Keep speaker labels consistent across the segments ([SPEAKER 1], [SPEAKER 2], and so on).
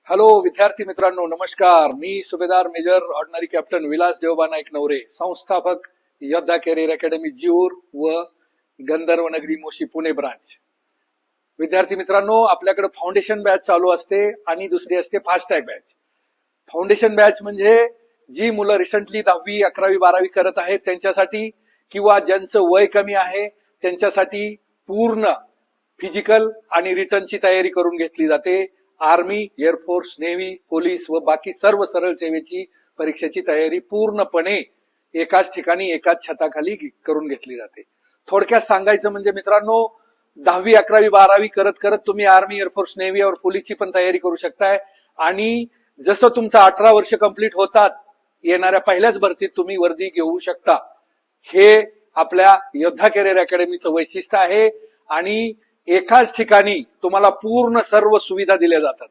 [SPEAKER 1] Hello विद्यार्थी मित्रांनो, नमस्कार. मी Subedar major ordinary captain Vilas Devba Naik Navare, संस्थापक योद्धा कॅरियर अकॅडमी जीऊर व गंधर्व नगरी मोशी पुणे ब्रांच. विद्यार्थी मित्रांनो, आपल्याकडे फाउंडेशन बॅच चालू असते आणि दुसरी असते fast tag batch. Foundation batch म्हणजे जी मुलं रिसेंटली 10वी 11वी 12वी करत आहेत त्यांच्यासाठी, किंवा ज्यांचं वय कमी आहे त्यांच्यासाठी पूर्ण फिजिकल आणि रिटर्नची तयारी करून घेतली जाते. आर्मी, एअरफोर्स, नेव्ही, पोलीस व बाकी सर्व सरळ सेवेची परीक्षेची तयारी पूर्णपणे एकाच ठिकाणी एकाच छताखाली करून घेतली जाते. थोडक्यात सांगायचं म्हणजे मित्रांनो, 10वी 11वी 12वी करत करत तुम्ही आर्मी, एअरफोर्स, नेव्ही और पोलीसची पण तयारी करू शकताय. आणि जसं तुमचं 18 वर्ष कंप्लीट होतात, येणाऱ्या पहिल्याच भरतीत तुम्ही वर्दी घेऊ शकता. हे आपल्या योद्धा कॅरियर अकॅडमीचं वैशिष्ट्य आहे. आणि एकाच ठिकाणी तुम्हाला पूर्ण सर्व सुविधा दिल्या जातात.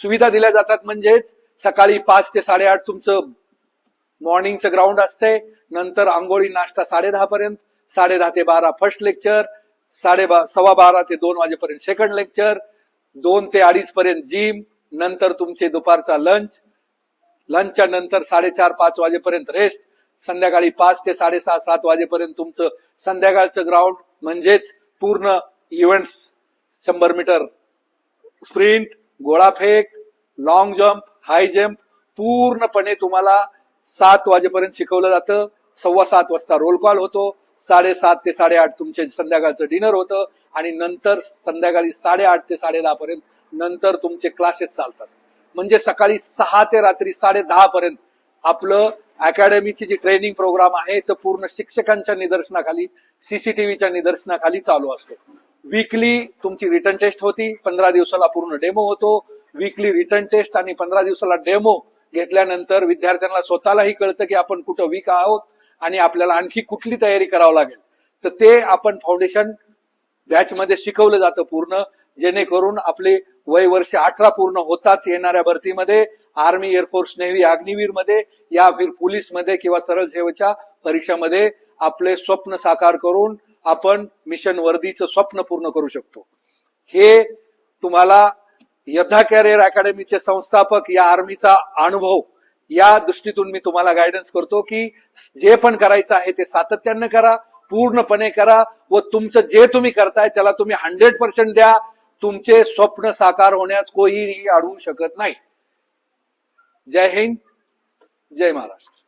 [SPEAKER 1] सुविधा दिल्या जातात म्हणजेच सकाळी 5 ते 8:30 तुमचं मॉर्निंगचं ग्राउंड असते. नंतर आंघोळी नाश्ता 10:30 पर्यंत, 10:30 ते 12 फर्स्ट लेक्चर, 12:15 ते 2 वाजेपर्यंत सेकंड लेक्चर, 2 ते 2:30 पर्यंत जिम, नंतर तुमचे दुपारचा लंच, लंचच्या नंतर 4:30-5 वाजेपर्यंत रेस्ट, संध्याकाळी 5 ते 6:30-7 वाजेपर्यंत तुमचं संध्याकाळचं ग्राउंड म्हणजेच पूर्ण इव्हेंट्स, 100 मीटर स्प्रिंट, गोळाफेक, लॉंग जम्प, हाय जम्प पूर्णपणे तुम्हाला 7 वाजेपर्यंत शिकवलं जातं. 7:15 वाजता रोल कॉल होतो. 7:30 ते 8:30 तुमचे संध्याकाळचं डिनर होतं. आणि नंतर संध्याकाळी 8:30 ते 10:30 पर्यंत नंतर तुमचे क्लासेस चालतात. म्हणजे सकाळी 6 ते रात्री 10:30 पर्यंत आपलं अकॅडमीची जी ट्रेनिंग प्रोग्राम आहे तर पूर्ण शिक्षकांच्या निदर्शनाखाली, सीसीटीव्हीच्या निदर्शनाखाली चालू असतो. वीकली तुमची रिटर्न टेस्ट होती, 15 दिवसाला पूर्ण डेमो होतो. वीकली रिटर्न टेस्ट आणि 15 दिवसाला डेमो घेतल्यानंतर विद्यार्थ्यांना स्वतःलाही कळतं की आपण कुठं वीक आहोत आणि आपल्याला आणखी कुठली तयारी करावं लागेल. तर ते आपण फाउंडेशन बॅच मध्ये शिकवलं जातं पूर्ण, जेणेकरून आपले वय वर्ष 18 पूर्ण होताच येणाऱ्या भरतीमध्ये आर्मी, एअरफोर्स, नेव्ही, अग्निवीर मध्ये या फिर पोलीस मध्ये किंवा सरळ सेवेच्या परीक्षामध्ये आपले स्वप्न साकार करून आपण मिशन वर्दीचं स्वप्न पूर्ण करू शकतो. हे तुम्हाला योद्धा कॅरियर अकॅडमीचे संस्थापक या आर्मीचा अनुभव या दृष्टीतून मी तुम्हाला गायडन्स करतो की जे पण करायचं आहे ते सातत्यानं करा, पूर्णपणे करा व तुमचं जे तुम्ही करताय त्याला तुम्ही 100% द्या. तुमचे स्वप्न साकार होण्यात कोणीही अडवू शकत नाही. जय हिंद, जय महाराष्ट्र.